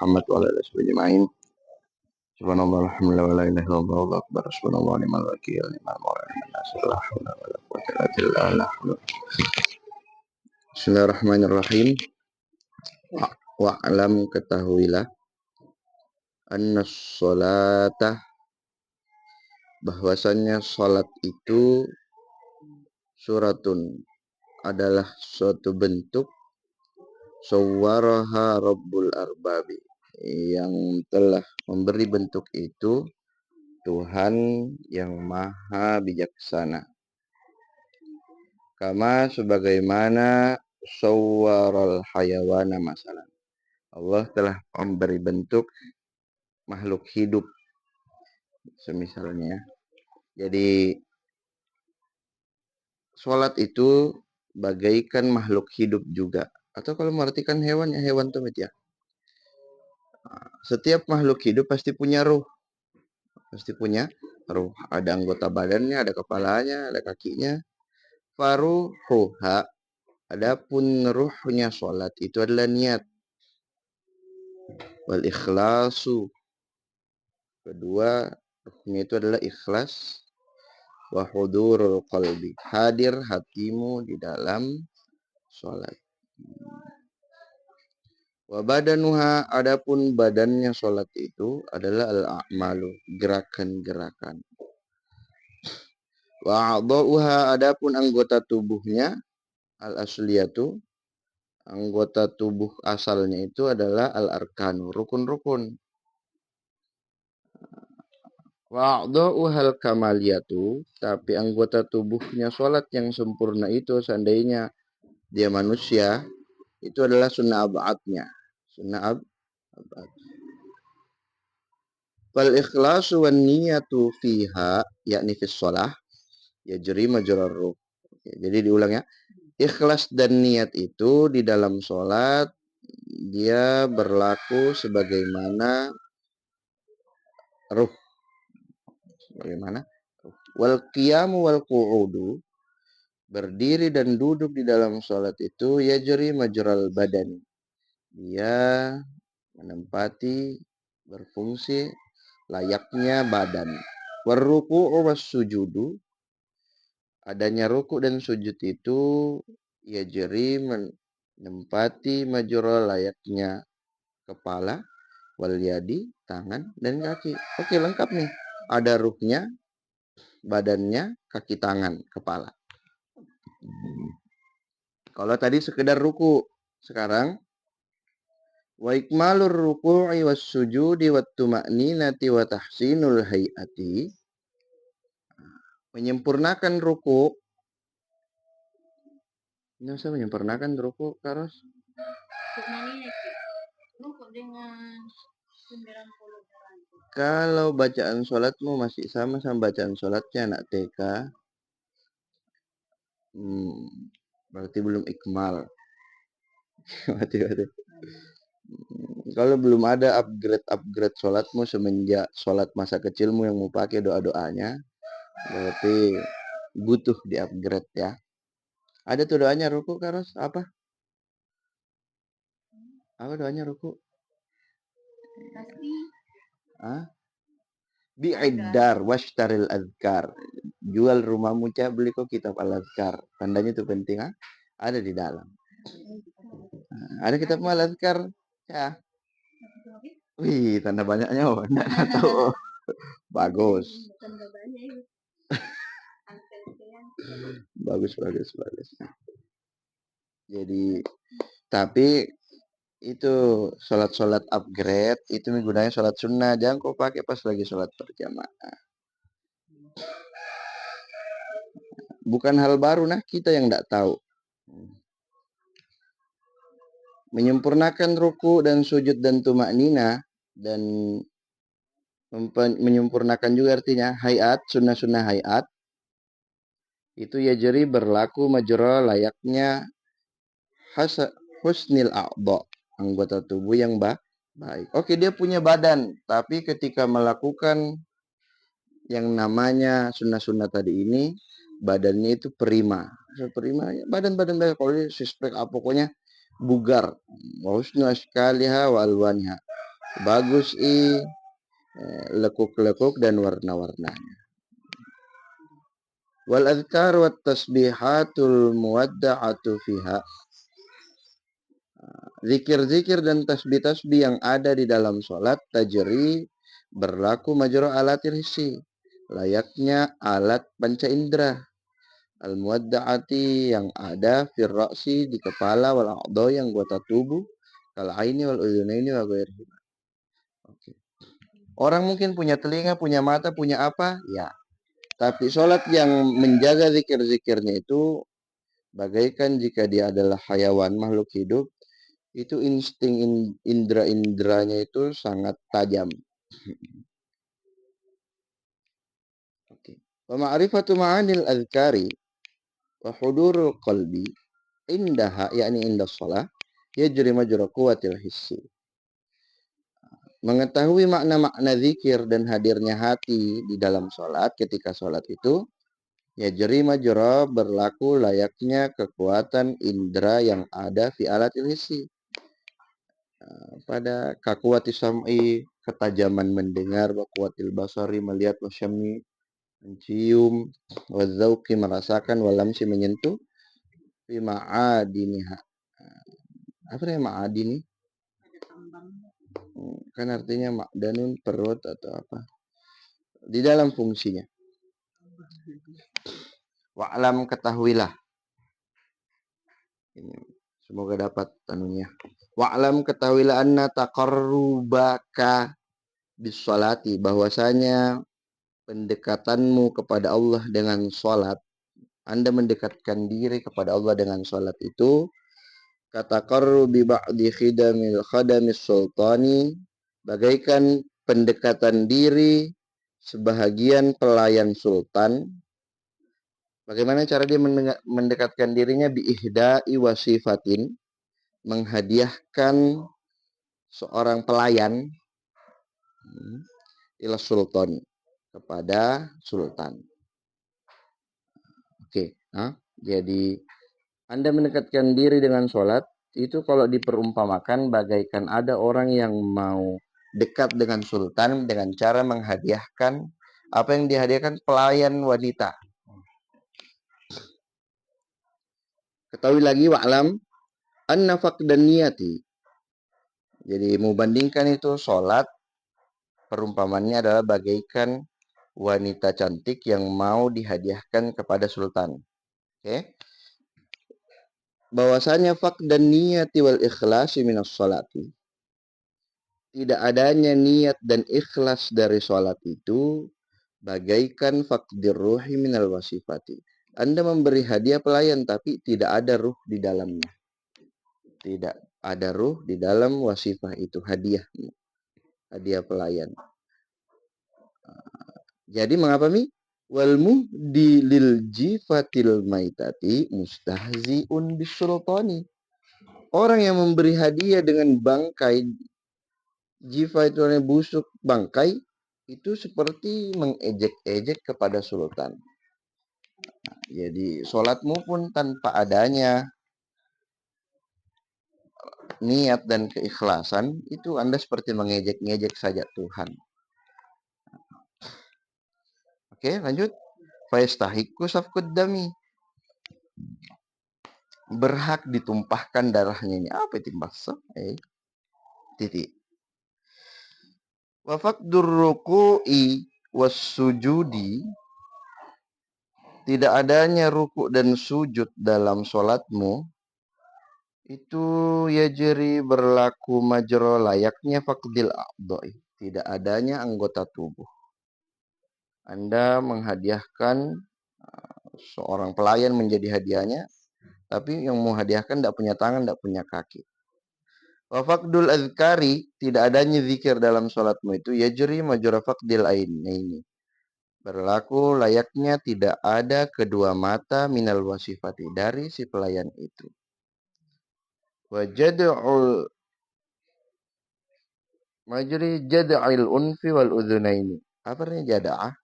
Muhammad wa ala alihi ajma'in. Subhanallah alhamdulillah wa la ilaha illallah wallahu akbar. Subhanallah ni'mal wakil ni'mal mawla ni'mal nasir la haula wa la quwwata illa billah. Bismillahirrahmanirrahim. Wa'lam ketahuilah anna sholata bahwasannya salat itu suratun adalah suatu bentuk sawwaraha rabbul arbabi yang telah memberi bentuk itu Tuhan yang maha bijaksana. Kama sebagaimana sawwaral hayawana masalan. Allah telah memberi bentuk makhluk hidup semisalnya. Jadi sholat itu bagaikan makhluk hidup juga. Atau kalau mengartikan hewan, ya hewan tuh ya. Setiap makhluk hidup pasti punya ruh. Pasti punya ruh. Ada anggota badannya, ada kepalanya, ada kakinya. Faruhuha. Adapun ruhnya sholat itu adalah niat. Wal ikhlasu. Kedua, ruhnya itu adalah ikhlas. Wa hudurul qalbi. Hadir hatimu di dalam sholat. Wa badanuha, adapun badannya sholat itu adalah al-a'malu, gerakan-gerakan. Wa a'dha'uha, adapun anggota tubuhnya al-asliyatu, anggota tubuh asalnya itu adalah al-arkanu, rukun-rukun. Wa a'dha'uha al-kamaliyatu, tapi anggota tubuhnya sholat yang sempurna itu seandainya dia manusia, itu adalah sunnah ab'adnya. Sunnah ab'ad. Fal ikhlasu wan niyatu fiha, yakni fis shalah, yajri majrar ruh. Jadi diulang ya. Ikhlas dan niat itu di dalam sholat dia berlaku sebagaimana ruh. Sebagaimana ruh. Wal qiyamu wal qu'udu, berdiri dan duduk di dalam sholat itu yajri majral badan. Dia menempati berfungsi layaknya badan. Warruku'u wassujudu, adanya ruku dan sujud itu yajri menempati majra layaknya kepala, wal yadi tangan dan kaki. Oke, lengkap nih. Ada ruhnya, badannya, kaki tangan, kepala. Kalau tadi sekedar ruku, sekarang wa ikmalur ruku'i was sujudi wat tuma'ninati wa tahsinul hayati, menyempurnakan ruku. Ini saya menyempurnakan ruku, Karos. Kalau bacaan sholatmu masih sama bacaan sholatnya anak TK, berarti belum ikmal. Kalau belum ada upgrade sholatmu semenjak sholat masa kecilmu yang mau pakai doa-doanya, berarti butuh di upgrade ya. Ada tuh doanya ruku, Karos? Apa doanya ruku? Bi'idar washtaril azkar. Jual rumahmu, Cak, beli kok kitab al-azkar. Tandanya itu penting, ada di dalam. Ada kitab al-azkar, ya. Wih, tanda banyaknya, tahu. Bagus. bagus. Jadi, tapi itu sholat upgrade itu menggunakan sholat sunnah, jangan kau pakai pas lagi sholat berjamaah. Bukan hal baru, nah kita yang tidak tahu. Menyempurnakan ruku dan sujud dan tumaknina, dan menyempurnakan juga artinya hayat, sunnah-sunnah hayat itu ya jadi berlaku majra layaknya husnil a'dha, anggota tubuh yang baik. Oke, dia punya badan, tapi ketika melakukan yang namanya sunnah-sunnah tadi ini, badannya itu prima. Badan-badan kalau dia suspek pokoknya bugar. Wa husnu askaliha wa alwaniha. bagus lekuk-lekuk dan warna-warnanya. Wal adhkar wat tasbihatul muwadda'atu fiha. Zikir-zikir dan tasbih-tasbih yang ada di dalam sholat tajri berlaku majra alatil hissi, layaknya alat panca indera, al muwadda'ati yang ada fir ra'si di kepala, wal a'dha yang anggota tubuh, kal aini wal udhunaini wa ghairihima. Oke. Orang mungkin punya telinga, punya mata, punya apa? Ya. Tapi sholat yang menjaga zikir-zikirnya itu bagaikan jika dia adalah hayawan, makhluk hidup, itu insting indera-inderanya itu sangat tajam. Oke. Wa ma'rifatu ma'anil azkari wa hudurul qalbi indaha, yakni indah shalah, yajri majra quwwatil hissi. Mengetahui makna-makna zikir dan hadirnya hati di dalam sholat, ketika sholat itu, yajri majra berlaku layaknya kekuatan indera yang ada fi alatil hissi, pada kakuati sam'i, ketajaman mendengar, wa kuatil basari, melihat, wa syammi, mencium, wa dzauqi, merasakan, wa lamsi, menyentuh, fi ma'adiniha. Apa namanya ma'adini? Kan artinya makdanun, perut atau apa, di dalam fungsinya. Wa'lam, ketahuilah. Ini, semoga dapat anunya. Wa'lam, ketahuilah, anna taqarrubaka bisolati, bahwasanya pendekatanmu kepada Allah dengan sholat, Anda mendekatkan diri kepada Allah dengan sholat itu, kataqarrubi ba'di khadamis sultani, bagaikan pendekatan diri sebahagian pelayan sultan. Bagaimana cara dia mendekatkan dirinya? Biihda'i wasifatin, menghadiahkan seorang pelayan ila sultan, kepada sultan. Oke, jadi Anda mendekatkan diri dengan sholat itu kalau diperumpamakan bagaikan ada orang yang mau dekat dengan sultan dengan cara menghadiahkan apa yang dihadiahkan pelayan wanita. Ketahui lagi, wa'lam anna faqdan niyati. Jadi mau bandingkan itu sholat, perumpamannya adalah bagaikan wanita cantik yang mau dihadiahkan kepada sultan. Oke. Bahwasanya faqdan niyati wal ikhlasi minas sholati, tidak adanya niat dan ikhlas dari sholat itu bagaikan faqdir ruhi minal wasifati. Anda memberi hadiah pelayan tapi tidak ada ruh di dalamnya. Tidak ada ruh di dalam wasifah itu, hadiah pelayan. Jadi mengapa wal muhdi lil jifatil maitati mustahziun bisultani. Orang yang memberi hadiah dengan bangkai, jifa itu artinya busuk, bangkai, itu seperti mengejek-ejek kepada sultan. Jadi sholatmu pun tanpa adanya niat dan keikhlasan, itu Anda seperti mengejek-ngejek saja Tuhan. Oke, lanjut. Fayastahiqqu safkud dami, berhak ditumpahkan darahnya. Ini apa itu maksud? Titik. Wa faqdur ruku'i was sujudi, tidak adanya ruku dan sujud dalam sholatmu itu yajri berlaku majro layaknya faqdil a'dha'i, tidak adanya anggota tubuh. Anda menghadiahkan seorang pelayan menjadi hadiahnya, tapi yang mau hadiahkan tidak punya tangan, tidak punya kaki. Wa faqdul azkari, tidak adanya zikir dalam sholatmu itu yajri majra faqdil ainaini, berlaku layaknya tidak ada kedua mata minal wasifati, dari si pelayan itu. Wa jad'ul majri jad'il unfi wal udhunaini. Apa artinya jada'ah?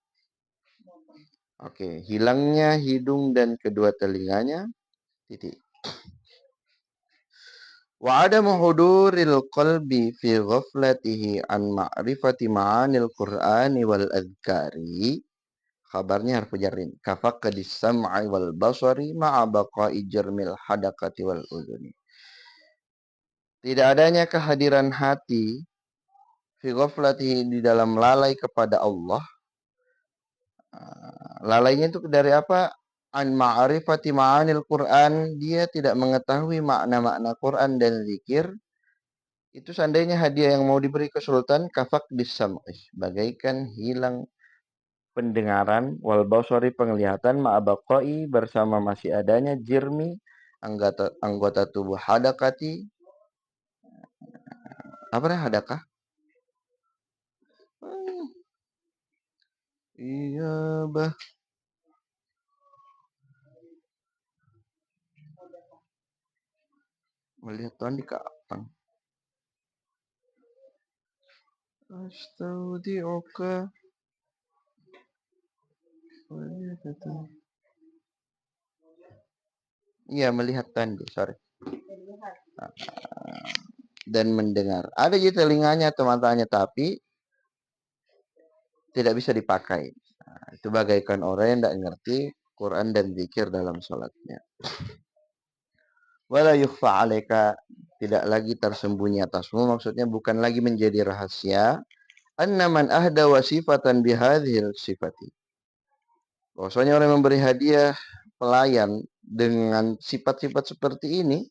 Oke, hilangnya hidung dan kedua telinganya. Titik. Wa adamu huduril qalbi fi ghaflatihi an ma'rifati ma'anil Qur'ani wal adhkari. Khabarnya harfu jarrin. Kafaqadis sam'i wal basari ma'a baqa'i jarmil hadaqati wal udhuni. Tidak adanya kehadiran hati fi ghaflatihi di dalam lalai kepada Allah. Lalainya itu dari apa? An ma'rifati ma'anil Qur'an, dia tidak mengetahui makna-makna Quran dan zikir. Itu seandainya hadiah yang mau diberi ke sultan, kafak disam'i, bagaikan hilang pendengaran, wal basari penglihatan, ma'abaqai bersama masih adanya jirmi anggota tubuh hadakati. Apa namanya hadakah? Iya bah. Melihat Tuhan di kapan? Astaudi'uka. Iya, melihat tadi, sorry. Dan mendengar. Ada di telinganya atau matanya, tapi tidak bisa dipakai. Itu bagaikan orang yang tidak ngerti Quran dan zikir dalam sholatnya. Wala yukhfa alaika, tidak lagi tersembunyi atasmu, maksudnya bukan lagi menjadi rahasia. Anna man ahda wasifatan bihadhil sifati. Bahwasanya orang yang memberi hadiah pelayan dengan sifat-sifat seperti ini,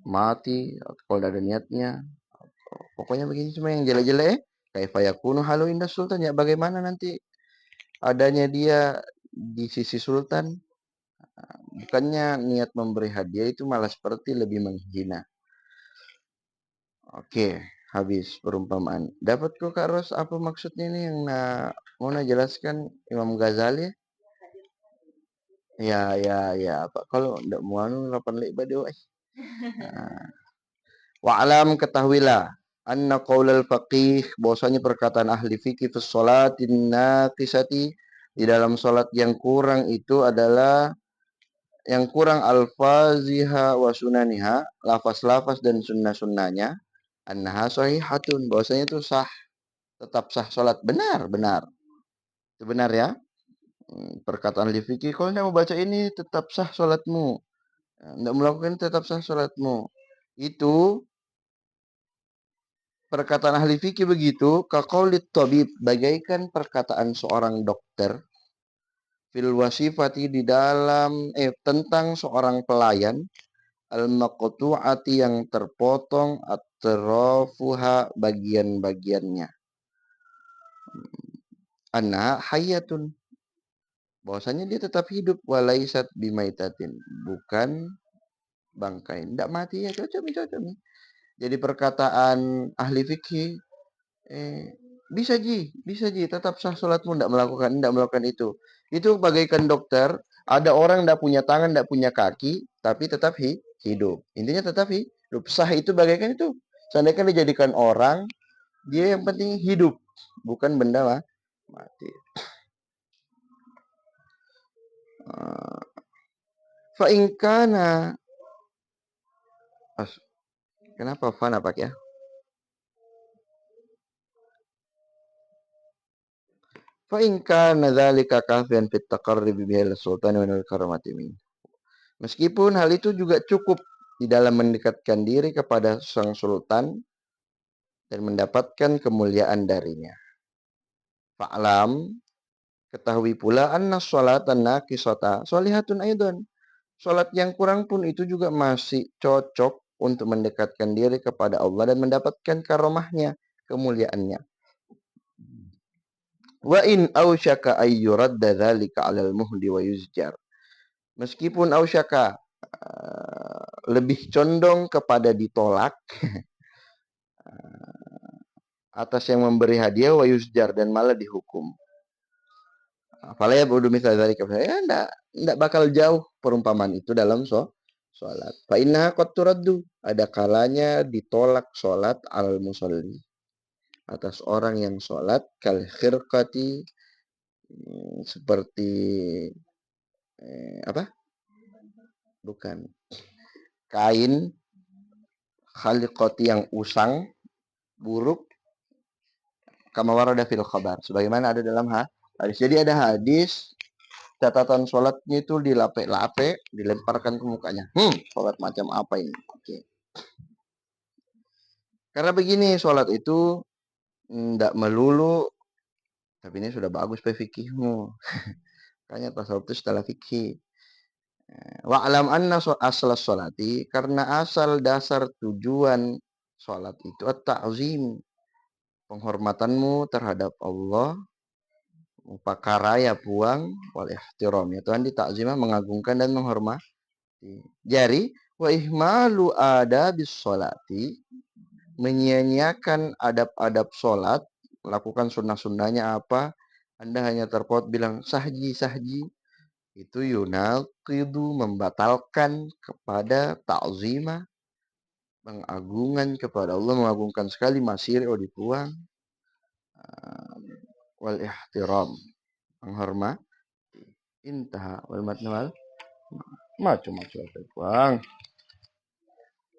mati atau kalau ada niatnya, pokoknya begini cuma yang jelek-jelek, kaifa yakunu halu indah sultan, ya bagaimana nanti adanya dia di sisi sultan. Bukannya niat memberi hadiah itu malah seperti lebih menghina. Oke, habis perumpamaan. Dapat kok Kak Ros apa maksudnya ini yang mau jelaskan Imam Ghazali? Ya, Pak. Kalau ndak mau 8 lek bade wa alam ketahuilah anna qaulal faqih, bahwasanya perkataan ahli fikih fi sholatin naqisati, di dalam salat yang kurang itu adalah yang kurang alfaziha wa sunaniha, lafaz-lafaz dan sunnah-sunnahnya, annaha sahihatun, bahwasanya itu sah, tetap sah salat, benar. Itu benar ya. Perkataan ahli fikih, kalau tidak mau baca ini tetap sah salatmu. Tidak melakukan ini tetap sah salatmu. Itu perkataan ahli fikih begitu, kaqaulit tabib, bagaikan perkataan seorang dokter, fil wasifati di dalam tentang seorang pelayan, al-maqtu'ati yang terpotong, atrafuha bagian-bagiannya. Anna hayatun, bahwasanya dia tetap hidup, walaisat bimaitatin, bukan bangkai. Tidak mati ya, cocok. Jadi perkataan ahli fikih, bisa ji, tetap sah sholatmu, tidak melakukan itu. Itu bagaikan dokter, ada orang tidak punya tangan, tidak punya kaki, tapi tetap hidup. Intinya tetap hidup. Sah itu bagaikan itu. Seandainya dijadikan orang, dia yang penting hidup, bukan benda mati. Fa in kana, kenapa fa napak ya? Fa in kana dzalika kafian fit taqarrub bihil sultan wa al-karamati min. Meskipun hal itu juga cukup di dalam mendekatkan diri kepada sang sultan dan mendapatkan kemuliaan darinya. Fa'lam, ketahui pula anna sholatan naqisata sholihatun aidan. Salat yang kurang pun itu juga masih cocok untuk mendekatkan diri kepada Allah dan mendapatkan karomahnya, kemuliaannya. Wa in ausyaka ayyuradda dzalika 'alal muhdi wa yuzjar. Meskipun ausyaka lebih condong kepada ditolak atas yang memberi hadiah, wa yuzjar, dan malah dihukum. Fala ya bodu misal dari ya enggak bakal jauh perumpamaan itu dalam sholat. Fa inna qad turaddu, ada kalanya ditolak sholat al musalli, atas orang yang sholat, kal khirqati, seperti apa? Bukan. Kain khaliqati yang usang, buruk, kama warada fil khabar. Sebagaimana ada dalam hadis. Jadi ada hadis catatan sholatnya itu dilape-lape, dilemparkan ke mukanya. Sholat macam apa ini? Oke. Karena begini, sholat itu tidak melulu, tapi ini sudah bagus fikihmu. Kayaknya tasawuf itu setelah fikih. Wa'lam anna asal sholati, karena asal dasar tujuan sholat itu at-ta'zim, penghormatanmu terhadap Allah, upakaraya puang, wal ihtiram, ya Tuhan ditakzimah, mengagungkan dan menghormati. Jadi wa ihmalu adabis sholati, menyia-nyiakan adab-adab sholat, melakukan sunnah-sunnahnya apa, Anda hanya terpaut bilang sahji, itu yunaqidu, membatalkan kepada ta'zimah, pengagungan kepada Allah, mengagungkan sekali masir dipuang, wal ihtiram, menghormati. Intah wal matnawal macam-macam puang.